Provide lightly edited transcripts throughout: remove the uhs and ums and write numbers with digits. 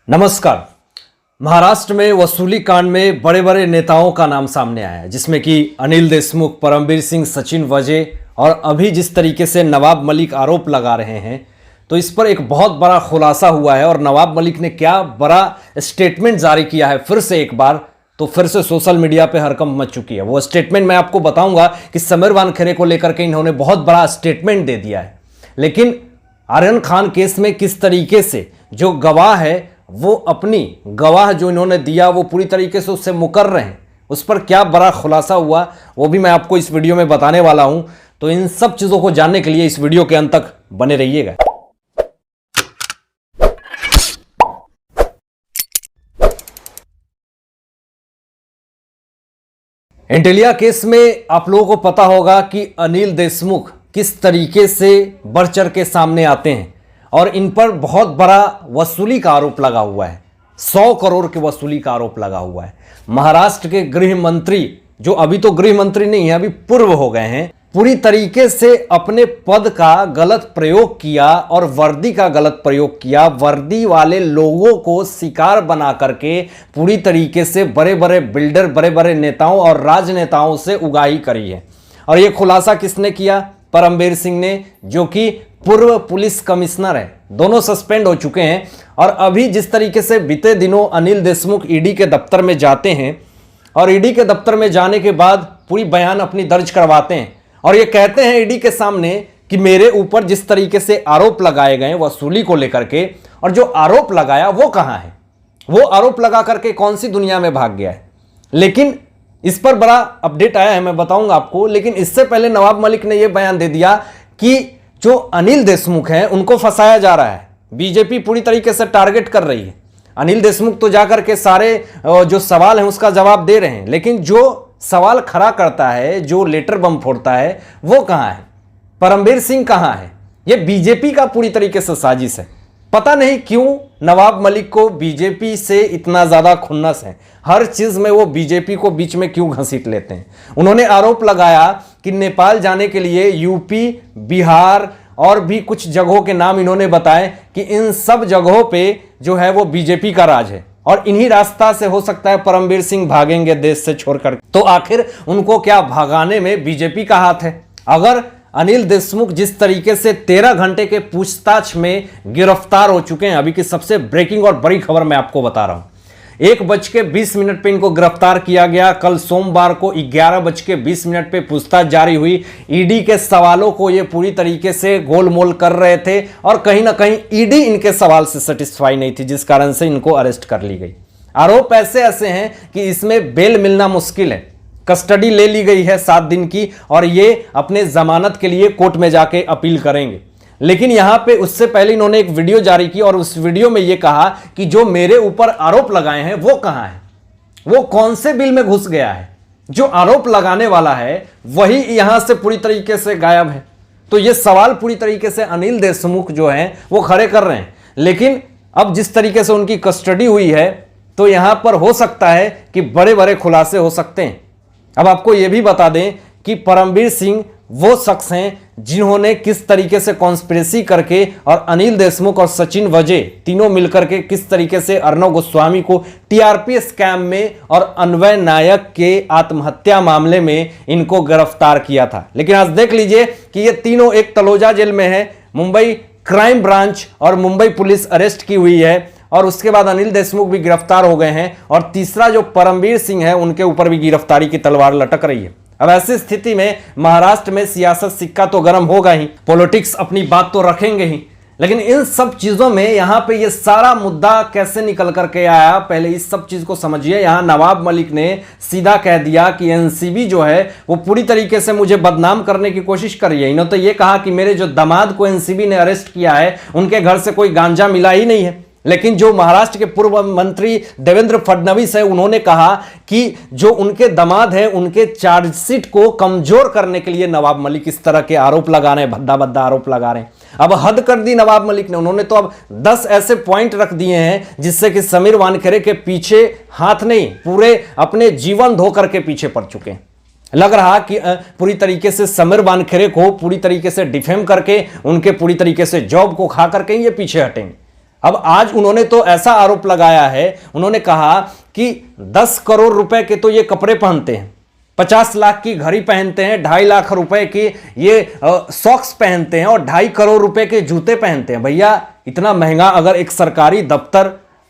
नमस्कार। महाराष्ट्र में वसूली कांड में बड़े बड़े नेताओं का नाम सामने आया है, जिसमें कि अनिल देशमुख, परमबीर सिंह, सचिन वजे और अभी जिस तरीके से नवाब मलिक आरोप लगा रहे हैं, तो इस पर एक बहुत बड़ा खुलासा हुआ है। और नवाब मलिक ने क्या बड़ा स्टेटमेंट जारी किया है, फिर से एक बार तो फिर से सोशल मीडिया पे हड़कंप मच चुकी है। वो स्टेटमेंट मैं आपको बताऊंगा कि समीर वानखेड़े को लेकर के इन्होंने बहुत बड़ा स्टेटमेंट दे दिया है। लेकिन आर्यन खान केस में किस तरीके से जो गवाह है, वो अपनी गवाह जो इन्होंने दिया वो पूरी तरीके से उससे मुकर रहे हैं, उस पर क्या बड़ा खुलासा हुआ वो भी मैं आपको इस वीडियो में बताने वाला हूं। तो इन सब चीजों को जानने के लिए इस वीडियो के अंत तक बने रहिएगा। एंटेलिया केस में आप लोगों को पता होगा कि अनिल देशमुख किस तरीके से बढ़ चढ़ के सामने आते हैं और इन पर बहुत बड़ा वसूली का आरोप लगा हुआ है। 100 करोड़ के वसूली का आरोप लगा हुआ है। महाराष्ट्र के गृह मंत्री, जो अभी तो गृह मंत्री नहीं है, अभी पूर्व हो गए हैं, पूरी तरीके से अपने पद का गलत प्रयोग किया और वर्दी का गलत प्रयोग किया। वर्दी वाले लोगों को शिकार बना करके पूरी तरीके से बड़े बड़े बिल्डर, बड़े बड़े नेताओं और राजनेताओं से उगाही करी है। और यह खुलासा किसने किया? परमबीर सिंह ने, जो कि पूर्व पुलिस कमिश्नर है। दोनों सस्पेंड हो चुके हैं। और अभी जिस तरीके से बीते दिनों अनिल देशमुख ईडी के दफ्तर में जाते हैं और ईडी के दफ्तर में जाने के बाद पूरी बयान अपनी दर्ज करवाते हैं और ये कहते हैं ईडी के सामने कि मेरे ऊपर जिस तरीके से आरोप लगाए गए वसूली को लेकर के, और जो आरोप लगाया वो कहां है, वो आरोप लगा करके कौन सी दुनिया में भाग गया है। लेकिन इस पर बड़ा अपडेट आया है, मैं बताऊंगा आपको। लेकिन इससे पहले नवाब मलिक ने यह बयान दे दिया कि जो अनिल देशमुख हैं उनको फंसाया जा रहा है। बीजेपी पूरी तरीके से टारगेट कर रही है। अनिल देशमुख तो जाकर के सारे जो सवाल हैं उसका जवाब दे रहे हैं, लेकिन जो सवाल खड़ा करता है, जो लेटर बम फोड़ता है, वो कहां है? परमबीर सिंह कहां है? ये बीजेपी का पूरी तरीके से साजिश है। पता नहीं क्यों नवाब मलिक को बीजेपी से इतना ज्यादा खुन्नस है। हर चीज में वो बीजेपी को बीच में क्यों घसीट लेते हैं। उन्होंने आरोप लगाया कि नेपाल जाने के लिए यूपी, बिहार और भी कुछ जगहों के नाम इन्होंने बताए कि इन सब जगहों पे जो है वो बीजेपी का राज है और इन्हीं रास्ता से हो सकता है परमबीर सिंह भागेंगे देश से छोड़कर। तो आखिर उनको क्या भगाने में बीजेपी का हाथ है? अगर अनिल देशमुख जिस तरीके से 13 घंटे के पूछताछ में गिरफ्तार हो चुके हैं, अभी की सबसे ब्रेकिंग और बड़ी खबर मैं आपको बता रहा हूं। 1:20 पे इनको गिरफ्तार किया गया। कल सोमवार को 11:20 पे पूछताछ जारी हुई। ईडी के सवालों को ये पूरी तरीके से गोलमोल कर रहे थे और कहीं ना कहीं ईडी इनके सवाल से सेटिस्फाई नहीं थी, जिस कारण से इनको अरेस्ट कर ली गई। आरोप ऐसे ऐसे हैं कि इसमें बेल मिलना मुश्किल है। कस्टडी ले ली गई है 7 दिन की और ये अपने जमानत के लिए कोर्ट में जाके अपील करेंगे। लेकिन यहां पे उससे पहले इन्होंने एक वीडियो जारी की और उस वीडियो में ये कहा कि जो मेरे ऊपर आरोप लगाए हैं वो कहां है, वो कौन से बिल में घुस गया है। जो आरोप लगाने वाला है वही यहां से पूरी तरीके से गायब है। तो ये सवाल पूरी तरीके से अनिल देशमुख जो है वो खड़े कर रहे हैं। लेकिन अब जिस तरीके से उनकी कस्टडी हुई है, तो यहां पर हो सकता है कि बड़े बड़े खुलासे हो सकते हैं। अब आपको यह भी बता दें कि परमबीर सिंह वो शख्स हैं जिन्होंने किस तरीके से कॉन्स्पिरेसी करके और अनिल देशमुख और सचिन वजे तीनों मिलकर के किस तरीके से अर्णव गोस्वामी को टीआरपी स्कैम में और अन्वय नायक के आत्महत्या मामले में इनको गिरफ्तार किया था। लेकिन आज देख लीजिए कि ये तीनों एक तलोजा जेल में है। मुंबई क्राइम ब्रांच और मुंबई पुलिस अरेस्ट की हुई है और उसके बाद अनिल देशमुख भी गिरफ्तार हो गए हैं और तीसरा जो परमबीर सिंह है उनके ऊपर भी गिरफ्तारी की तलवार लटक रही है। अब ऐसी स्थिति में महाराष्ट्र में सियासत सिक्का तो गर्म होगा ही, पॉलिटिक्स अपनी बात तो रखेंगे ही। लेकिन इन सब चीजों में यहां पे ये सारा मुद्दा कैसे निकल करके आया, पहले इस सब चीज को समझिए। यहां नवाब मलिक ने सीधा कह दिया कि एनसीबी जो है वो पूरी तरीके से मुझे बदनाम करने की कोशिश कर रही है। इन्होंने तो ये कहा कि मेरे जो दामाद को एनसीबी ने अरेस्ट किया है उनके घर से कोई गांजा मिला ही नहीं है। लेकिन जो महाराष्ट्र के पूर्व मंत्री देवेंद्र फडणवीस है, उन्होंने कहा कि जो उनके दामाद हैं उनके चार्जशीट को कमजोर करने के लिए नवाब मलिक इस तरह के आरोप लगा रहे हैं, भद्दा भद्दा आरोप लगा रहे हैं। अब हद कर दी नवाब मलिक ने। उन्होंने तो अब 10 ऐसे पॉइंट रख दिए हैं जिससे कि समीर वानखेड़े के पीछे हाथ नहीं, पूरे अपने जीवन धो करके पीछे पड़ चुके हैं। लग रहा कि पूरी तरीके से समीर वानखेड़े को पूरी तरीके से डिफेम करके उनके पूरी तरीके से जॉब को खा करके ये पीछे हटेंगे। अब आज उन्होंने तो ऐसा आरोप लगाया है, उन्होंने कहा कि 10 करोड़ रुपए के तो ये कपड़े पहनते हैं, 50 लाख की घड़ी पहनते हैं, 2.5 लाख रुपए की ये सॉक्स पहनते हैं और 2.5 करोड़ रुपए के जूते पहनते हैं। भैया इतना महंगा अगर एक सरकारी दफ्तर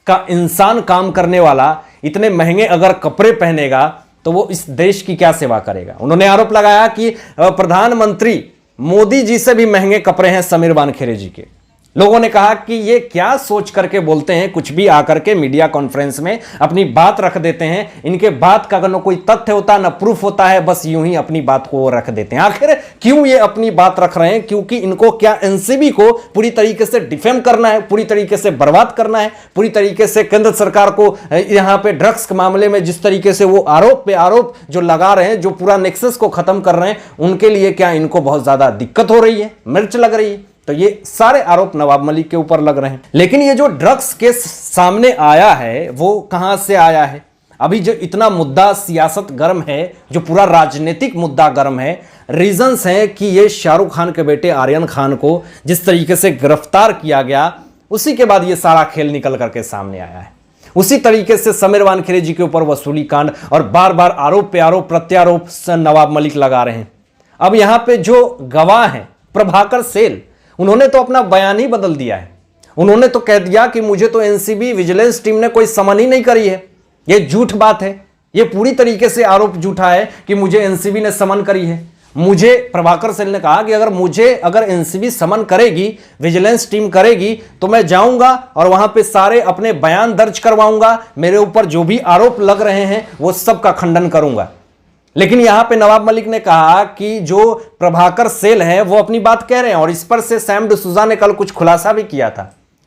का इंसान काम करने वाला इतने महंगे अगर कपड़े पहनेगा तो वो इस देश की क्या सेवा करेगा। उन्होंने आरोप लगाया कि प्रधानमंत्री मोदी जी से भी महंगे कपड़े हैं समीर वानखेड़े जी के। लोगों ने कहा कि ये क्या सोच करके बोलते हैं, कुछ भी आकर के मीडिया कॉन्फ्रेंस में अपनी बात रख देते हैं। इनके बात का न कोई तथ्य होता न प्रूफ होता है, बस यूं ही अपनी बात को रख देते हैं। आखिर क्यों ये अपनी बात रख रहे हैं? क्योंकि इनको क्या एनसीबी को पूरी तरीके से डिफेम करना है, पूरी तरीके से बर्बाद करना है, पूरी तरीके से केंद्र सरकार को यहां पे ड्रग्स के मामले में जिस तरीके से वो आरोप पे आरोप जो लगा रहे हैं, जो पूरा नेक्सस को खत्म कर रहे हैं, उनके लिए क्या इनको बहुत ज्यादा दिक्कत हो रही है, मिर्च लग रही है? तो ये सारे आरोप नवाब मलिक के ऊपर लग रहे हैं। लेकिन ये जो ड्रग्स केस सामने आया है वो कहां से आया है? अभी जो इतना मुद्दा सियासत गर्म है, जो पूरा राजनीतिक मुद्दा गर्म है, रीजंस हैं कि ये शाहरुख खान के बेटे आर्यन खान को जिस तरीके से गिरफ्तार किया गया, उसी के बाद ये सारा खेल निकल करके सामने आया है। उसी तरीके से समीर वानखेड़े जी के ऊपर वसूली कांड और बार बार आरोप पे आरोप प्रत्यारोप नवाब मलिक लगा रहे हैं। अब यहां पे जो गवाह हैं प्रभाकर सेल, उन्होंने तो अपना बयान ही बदल दिया है। उन्होंने तो कह दिया कि मुझे तो एनसीबी विजिलेंस टीम ने कोई समन ही नहीं करी है। यह झूठ बात है, यह पूरी तरीके से आरोप झूठा है कि मुझे एनसीबी ने समन करी है। मुझे प्रभाकर सेल ने कहा कि अगर एनसीबी समन करेगी, विजिलेंस टीम करेगी, तो मैं जाऊंगा और वहां पे सारे अपने बयान दर्ज करवाऊंगा, मेरे ऊपर जो भी आरोप लग रहे हैं वो सब का खंडन करूंगा। लेकिन यहां पे नवाब मलिक ने कहा कि जो प्रभाकर सेल है वो अपनी बात कह रहे हैं, और इस पर से सैम डिसूजा ने कल कुछ खुलासा भी किया था।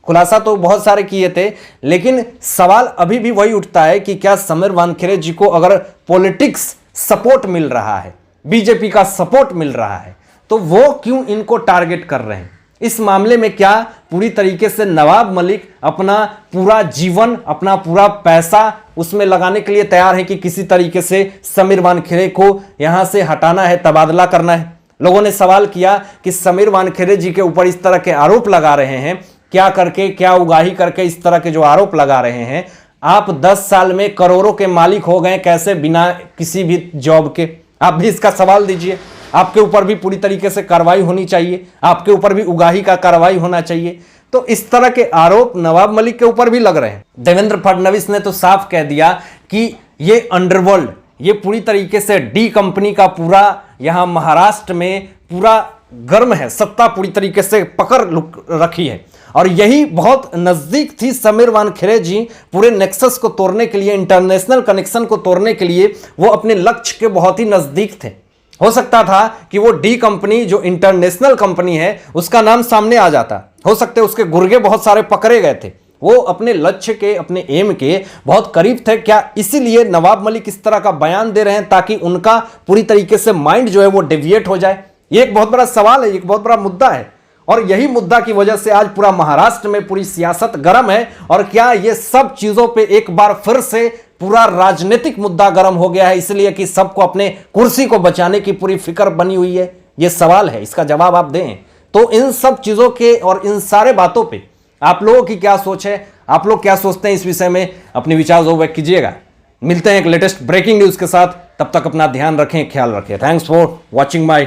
खुलासा तो बहुत सारे किए थे, लेकिन सवाल अभी भी वही उठता है कि क्या समीर वानखेड़े जी को अगर पॉलिटिक्स सपोर्ट मिल रहा है, बीजेपी का सपोर्ट मिल रहा है, तो वो क्यों इनको टारगेट कर रहे हैं? इस मामले में क्या पूरी तरीके से नवाब मलिक अपना पूरा जीवन, अपना पूरा पैसा उसमें लगाने के लिए तैयार है कि किसी तरीके से समीर वानखेड़े को यहां से हटाना है, तबादला करना है? लोगों ने सवाल किया कि समीर वानखेड़े जी के ऊपर इस तरह के आरोप लगा रहे हैं, क्या करके, क्या उगाही करके इस तरह के जो आरोप लगा रहे हैं? आप 10 साल में करोड़ों के मालिक हो गए, कैसे बिना किसी भी जॉब के? आप भी इसका सवाल दीजिए। आपके ऊपर भी पूरी तरीके से कार्रवाई होनी चाहिए, आपके ऊपर भी उगाही का कार्रवाई होना चाहिए। तो इस तरह के आरोप नवाब मलिक के ऊपर भी लग रहे हैं। देवेंद्र फडणवीस ने तो साफ कह दिया कि ये अंडरवर्ल्ड, ये पूरी तरीके से डी कंपनी का पूरा यहां महाराष्ट्र में पूरा गर्म है, सत्ता पूरी तरीके से पकड़ रखी है। और यही बहुत नजदीक थी समीर वानखेड़े जी पूरे नेक्सस को तोड़ने के लिए, इंटरनेशनल कनेक्शन को तोड़ने के लिए वो अपने लक्ष्य के बहुत ही नजदीक थे। हो सकता था कि वो डी कंपनी जो इंटरनेशनल कंपनी है उसका नाम सामने आ जाता, हो सकते उसके गुर्गे बहुत सारे पकड़े गए थे, वो अपने लक्ष्य के, अपने एम के बहुत करीब थे। क्या इसीलिए नवाब मलिक इस तरह का बयान दे रहे हैं ताकि उनका पूरी तरीके से माइंड जो है वो डेविएट हो जाए? ये एक बहुत बड़ा सवाल है, एक बहुत बड़ा मुद्दा है, और यही मुद्दा की वजह से आज पूरा महाराष्ट्र में पूरी सियासत गर्म है। और क्या ये सब चीजों पे एक बार फिर से पूरा राजनीतिक मुद्दा गर्म हो गया है, इसलिए कि सबको अपने कुर्सी को बचाने की पूरी फिक्र बनी हुई है? ये सवाल है, इसका जवाब आप दें। तो इन सब चीजों के और इन सारे बातों पे आप लोगों की क्या सोच है? आप लोग क्या सोचते हैं इस विषय में? अपने विचार जो व्यक्त कीजिएगा। मिलते हैं एक लेटेस्ट ब्रेकिंग न्यूज के साथ, तब तक अपना ध्यान रखें, ख्याल रखें। Thanks for watching my